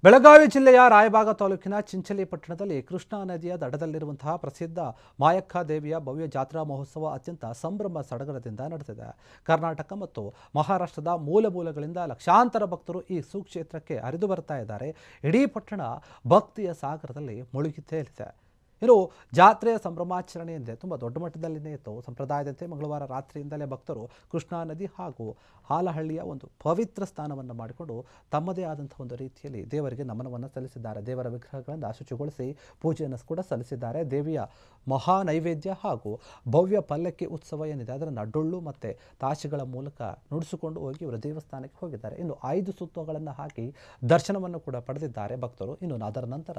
ಬೆಳಗಾವಿ ಜಿಲ್ಲೆಯ ರಾಯಬಾಗ ತಾಲೂಕಿನ ಚಿಂಚಲಿ ಪಟ್ಟಣದಲ್ಲಿ ಕೃಷ್ಣಾ ನದಿಯ ದಡದಲ್ಲಿರುವಂತಹ ಪ್ರಸಿದ್ಧ ಮಾಯಕ್ಕ ದೇವಿಯ ಭವ್ಯ ಜಾತ್ರಾ ಮಹೋತ್ಸವ ಅತ್ಯಂತ ಸಂಭ್ರಮ ಸಡಗರದಿಂದ ನಡೆದಿದೆ. ಕರ್ನಾಟಕ ಮತ್ತು ಮಹಾರಾಷ್ಟ್ರದ ಮೂಲಗಳಿಂದ ಲಕ್ಷಾಂತರ ಭಕ್ತರು ಈ ಸುಕ್ಷೇತ್ರಕ್ಕೆ ಹರಿದು ಬರ್ತಾ ಇದ್ದಾರೆ. ಇಡೀ ಪಟ್ಟಣ ಭಕ್ತಿಯ ಸಾಗರದಲ್ಲಿ ಮುಳುಗಿ ತೇಲಿದೆ. ಇನ್ನು ಜಾತ್ರೆಯ ಸಂಭ್ರಮಾಚರಣೆ ಎಂದರೆ ತುಂಬ ದೊಡ್ಡ ಮಟ್ಟದಲ್ಲಿನೇ ಇತ್ತು. ಸಂಪ್ರದಾಯದಂತೆ ಮಂಗಳವಾರ ರಾತ್ರಿಯಿಂದಲೇ ಭಕ್ತರು ಕೃಷ್ಣಾ ನದಿ ಹಾಗೂ ಹಾಲಹಳ್ಳಿಯ ಒಂದು ಪವಿತ್ರ ಸ್ನಾನವನ್ನು ಮಾಡಿಕೊಂಡು ತಮ್ಮದೇ ಆದಂಥ ಒಂದು ರೀತಿಯಲ್ಲಿ ದೇವರಿಗೆ ನಮನವನ್ನು ಸಲ್ಲಿಸಿದ್ದಾರೆ. ದೇವರ ವಿಗ್ರಹಗಳನ್ನು ಶುಚಿಗೊಳಿಸಿ ಪೂಜೆಯನ್ನು ಕೂಡ ಸಲ್ಲಿಸಿದ್ದಾರೆ. ದೇವಿಯ ಮಹಾ ನೈವೇದ್ಯ ಹಾಗೂ ಭವ್ಯ ಪಲ್ಲಕ್ಕಿ ಉತ್ಸವ ಏನಿದೆ ಅದನ್ನು ಡೊಳ್ಳು ಮತ್ತು ತಾಶಿಗಳ ಮೂಲಕ ನುಡಿಸಿಕೊಂಡು ಹೋಗಿ ಇವರ ದೇವಸ್ಥಾನಕ್ಕೆ ಹೋಗಿದ್ದಾರೆ. ಇನ್ನು 5 ಸುತ್ತುಗಳನ್ನು ಹಾಕಿ ದರ್ಶನವನ್ನು ಕೂಡ ಪಡೆದಿದ್ದಾರೆ ಭಕ್ತರು. ಇನ್ನು ಅದರ ನಂತರ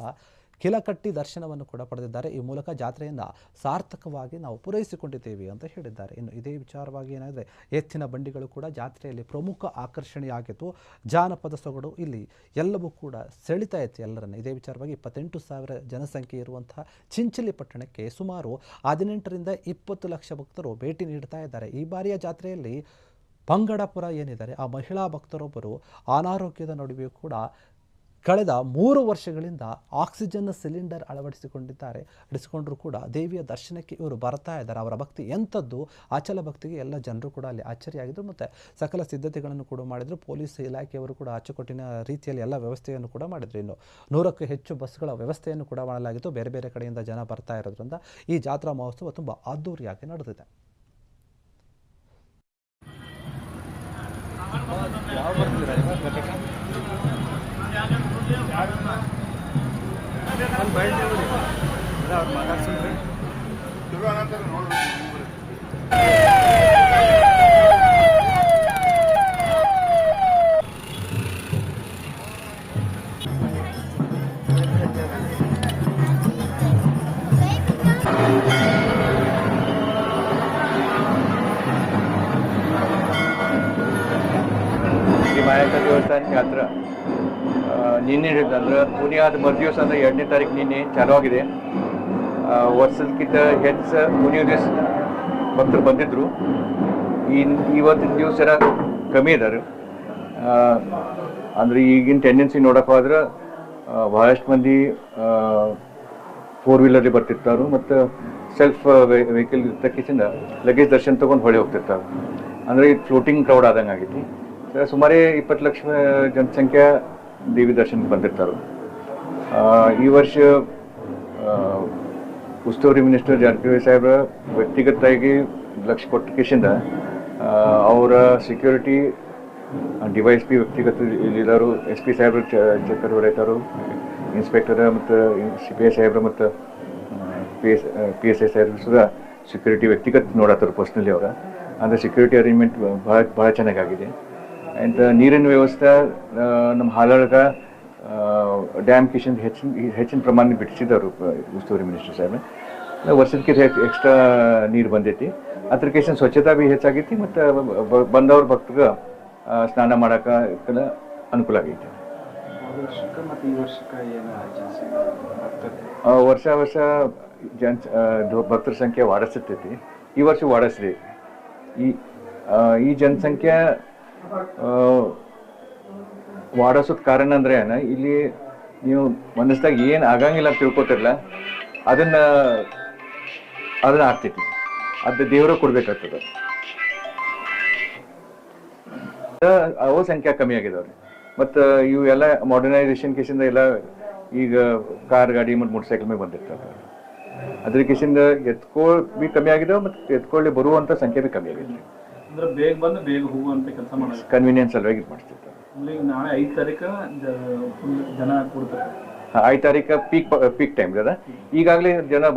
ಕಿಲಕಟ್ಟಿ ದರ್ಶನವನ್ನು ಕೂಡ ಪಡೆದಿದ್ದಾರೆ. ಈ ಮೂಲಕ ಜಾತ್ರೆಯನ್ನು ಸಾರ್ಥಕವಾಗಿ ನಾವು ಪೂರೈಸಿಕೊಂಡಿದ್ದೇವೆ ಅಂತ ಹೇಳಿದ್ದಾರೆ. ಇನ್ನು ಇದೇ ವಿಚಾರವಾಗಿ ಏನಾದರೆ ಎತ್ತಿನ ಬಂಡಿಗಳು ಕೂಡ ಜಾತ್ರೆಯಲ್ಲಿ ಪ್ರಮುಖ ಆಕರ್ಷಣೆಯಾಗಿತ್ತು. ಜಾನಪದ ಸೊಗಡು ಇಲ್ಲಿ ಎಲ್ಲವೂ ಕೂಡ ಸೆಳಿತಾ ಇತ್ತು ಎಲ್ಲರನ್ನು. ಇದೇ ವಿಚಾರವಾಗಿ 28,000 ಜನಸಂಖ್ಯೆ ಇರುವಂತಹ ಚಿಂಚಲಿ ಪಟ್ಟಣಕ್ಕೆ ಸುಮಾರು 18ರಿಂದ 20 ಲಕ್ಷ ಭಕ್ತರು ಭೇಟಿ ನೀಡ್ತಾ ಇದ್ದಾರೆ. ಈ ಬಾರಿಯ ಜಾತ್ರೆಯಲ್ಲಿ ಪಂಗಡಪುರ ಏನಿದ್ದಾರೆ ಆ ಮಹಿಳಾ ಭಕ್ತರೊಬ್ಬರು ಅನಾರೋಗ್ಯದ ನಡುವೆಯೂ ಕೂಡ ಕಳೆದ 3 ವರ್ಷಗಳಿಂದ ಆಕ್ಸಿಜನ್ ಸಿಲಿಂಡರ್ ಅಳವಡಿಸಿಕೊಂಡರೂ ಕೂಡ ದೇವಿಯ ದರ್ಶನಕ್ಕೆ ಇವರು ಬರ್ತಾ ಇದ್ದಾರೆ. ಅವರ ಭಕ್ತಿ ಎಂಥದ್ದು, ಅಚಲ ಭಕ್ತಿಗೆ ಎಲ್ಲ ಜನರು ಕೂಡ ಅಲ್ಲಿ ಆಶ್ಚರ್ಯವಾಗಿದ್ದರು. ಮತ್ತು ಸಕಲ ಸಿದ್ಧತೆಗಳನ್ನು ಕೂಡ ಮಾಡಿದರು. ಪೊಲೀಸ್ ಇಲಾಖೆಯವರು ಕೂಡ ಅಚ್ಚುಕಟ್ಟಿನ ರೀತಿಯಲ್ಲಿ ಎಲ್ಲ ವ್ಯವಸ್ಥೆಯನ್ನು ಕೂಡ ಮಾಡಿದರು. ಇನ್ನು 100ಕ್ಕೂ ಹೆಚ್ಚು ಬಸ್ಗಳ ವ್ಯವಸ್ಥೆಯನ್ನು ಕೂಡ ಮಾಡಲಾಗಿತ್ತು. ಬೇರೆ ಬೇರೆ ಕಡೆಯಿಂದ ಜನ ಬರ್ತಾ ಇರೋದ್ರಿಂದ ಈ ಜಾತ್ರಾ ಮಹೋತ್ಸವ ತುಂಬ ಅದ್ದೂರಿಯಾಗಿ ನಡೆದಿದೆ. ಮಾಯಕ್ಕ ದೇವಸ್ಥಾನ ಯಾತ್ರಾ ನಿನ್ನೆ ಅಂದ್ರೆ ಪುಣ್ಯಾದ ಮರುದಿವಸ ಅಂದರೆ 2ನೇ ತಾರೀಕು ನಿನ್ನೆ ಚಾಲೂ ಆಗಿದೆ. ವರ್ಷಕ್ಕಿಂತ ಹೆಚ್ಚು ಪುಣ್ಯ ದಿವಸ ಭಕ್ತರು ಬಂದಿದ್ದರು. ಇವತ್ತಿನ ದಿವಸ ಕಮ್ಮಿ ಇದ್ದಾರೆ. ಅಂದರೆ ಈಗಿನ ಟೆಂಡೆನ್ಸಿ ನೋಡೋಕೆ ಹೋದ್ರೆ ಭಾಳಷ್ಟು ಮಂದಿ 4 ವೀಲರಲ್ಲಿ ಬರ್ತಿರ್ತಾರೆ ಮತ್ತು ಸೆಲ್ಫ್ ವೆಹಿಕಲ್ ಇರ್ತಕ್ಕಿಂತ ಲಗೇಜ್ ದರ್ಶನ ತೊಗೊಂಡು ಹೊಳೆ ಹೋಗ್ತಿರ್ತಾರೆ. ಅಂದರೆ ಇದು ಫ್ಲೋಟಿಂಗ್ ಕ್ರೌಡ್ ಆದಂಗೆ ಆಗೈತಿ. ಸುಮಾರು 20 ಲಕ್ಷ ಜನಸಂಖ್ಯೆ ದೇವಿ ದರ್ಶನಕ್ಕೆ ಬಂದಿರ್ತಾರೆ. ಈ ವರ್ಷ ಉಸ್ತುವಾರಿ ಮಿನಿಸ್ಟರ್ ಜಾರಕಿಹೊಳಿ ಸಾಹೇಬ್ರ ವ್ಯಕ್ತಿಗತವಾಗಿ ಲಕ್ಷ ಕೊಟ್ಟಿಗೆಸಿಂದ ಅವರ ಸೆಕ್ಯೂರಿಟಿ DYSP ವ್ಯಕ್ತಿಗತ ಇಲ್ಲಿರೋರು, SP ಸಾಹೇಬ್ರು ಚಕ್ಕರ್ ಹೊಡೆಯವರು, ಇನ್ಸ್ಪೆಕ್ಟರ್ ಮತ್ತು CPI ಸಾಹೇಬ್ರು ಮತ್ತು PSI ಸಾಹೇಬ್ರು ಸುಧಾ ಸೆಕ್ಯೂರಿಟಿ ವ್ಯಕ್ತಿಗತ ನೋಡತ್ತಾರೆ ಪರ್ಸ್ನಲಿ ಅವರ. ಅಂದರೆ ಸೆಕ್ಯೂರಿಟಿ ಅರೇಂಜ್ಮೆಂಟ್ ಭಾಳ ಚೆನ್ನಾಗಾಗಿದೆ. ಆ್ಯಂಡ್ ನೀರಿನ ವ್ಯವಸ್ಥೆ ನಮ್ಮ ಹಾಲೊಳಗ ಡ್ಯಾಮ್ ಕಿಶನ್ ಹೆಚ್ಚಿನ ಪ್ರಮಾಣ ಬಿಡಿಸಿದವರು ಉಸ್ತುವಾರಿ ಮಿನಿಸ್ಟರ್ ಸಾಹೇಬ್ರೆ. ವರ್ಷಕ್ಕೆ ಎಕ್ಸ್ಟ್ರಾ ನೀರು ಬಂದೈತಿ. ಅದ್ರ ಕಿಶನ್ ಸ್ವಚ್ಛತಾ ಭೀ ಹೆಚ್ಚಾಗೈತಿ ಮತ್ತು ಬಂದವ್ರ ಭಕ್ತರಿಗೆ ಸ್ನಾನ ಮಾಡೋಕೆ ಅನುಕೂಲ ಆಗೈತಿ. ವರ್ಷ ಭಕ್ತರ ಸಂಖ್ಯೆ ವಾಡಿಸ್ತೈತಿ. ಈ ವರ್ಷ ವಾಡಿಸ್ರಿ. ಈ ಜನಸಂಖ್ಯೆ ವಾಡಿಸೋದ್ ಕಾರಣ ಅಂದ್ರೆ ಇಲ್ಲಿ ನೀವು ಮನಸ್ಸಾಗ ಏನು ಆಗಂಗಿಲ್ಲ ಅಂತ ತಿಳ್ಕೊತಿರಲ್ಲ, ಅದನ್ನ ಆಗ್ತೈತಿ. ಅದು ದೇವ್ರ ಕೊಡ್ಬೇಕಾಗ್ತದ. ಅವ ಸಂಖ್ಯೆ ಕಮ್ಮಿ ಆಗಿದಾವ್ರಿ. ಮತ್ತು ಇವು ಎಲ್ಲ ಮಾಡರ್ನೈಸೇಷನ್ ಕೇಸಿಂದ ಎಲ್ಲ ಈಗ ಕಾರ್ ಗಾಡಿ ಮತ್ತು ಮೋಟರ್ ಸೈಕಲ್ ಮೇಲೆ ಬಂದಿರ್ತಾರೆ. ಅದ್ರ ಕೇಸಿಂದ ಎತ್ಕೊಳ್ ಬಿ ಕಮ್ಮಿ ಆಗಿದಾವೆ ಮತ್ತು ಎತ್ಕೊಳ್ಳಿ ಬರುವಂಥ ಸಂಖ್ಯೆ ಬಿ ಕಮ್ಮಿ ಆಗಿದೆ. ಅಂದ್ರೆ ಬೇಗ ಬಂದು ಬೇಗ ಹೋಗುವಂತ ಕೆಲಸ ಮಾಡೋದು ಕನ್ವೀನಿಯನ್ಸ್ ಸಲುವಾಗಿ ಇದು ಮಾಡ್ತಿರ್ತಾರೆ. ನಾಳೆ 5 ತಾರೀಕು ಜನ ಕೊಡ್ತಾರೆ. 5 ತಾರೀಕು ಪೀಕ್ ಟೈಮ್ ಅದ. ಈಗಾಗಲೇ ಜನ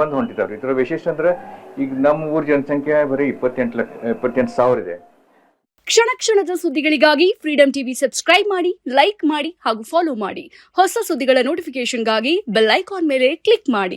ಬಂದು ಹೊಂಟಿದ್ದಾರೆ. ಇದರ ವಿಶೇಷ ಅಂದ್ರೆ ಈಗ ನಮ್ಮ ಊರ ಜನಸಂಖ್ಯೆ ಬರೀ 28,000 ಇದೆ. ಕ್ಷಣ ಕ್ಷಣದ ಸುದ್ದಿಗಳಿಗಾಗಿ ಫ್ರೀಡಂ ಟಿವಿ ಸಬ್ಸ್ಕ್ರೈಬ್ ಮಾಡಿ, ಲೈಕ್ ಮಾಡಿ ಹಾಗೂ ಫಾಲೋ ಮಾಡಿ. ಹೊಸ ಸುದ್ದಿಗಳ ನೋಟಿಫಿಕೇಶನ್ಗಾಗಿ ಬೆಲ್ ಐಕಾನ್ ಮೇಲೆ ಕ್ಲಿಕ್ ಮಾಡಿ.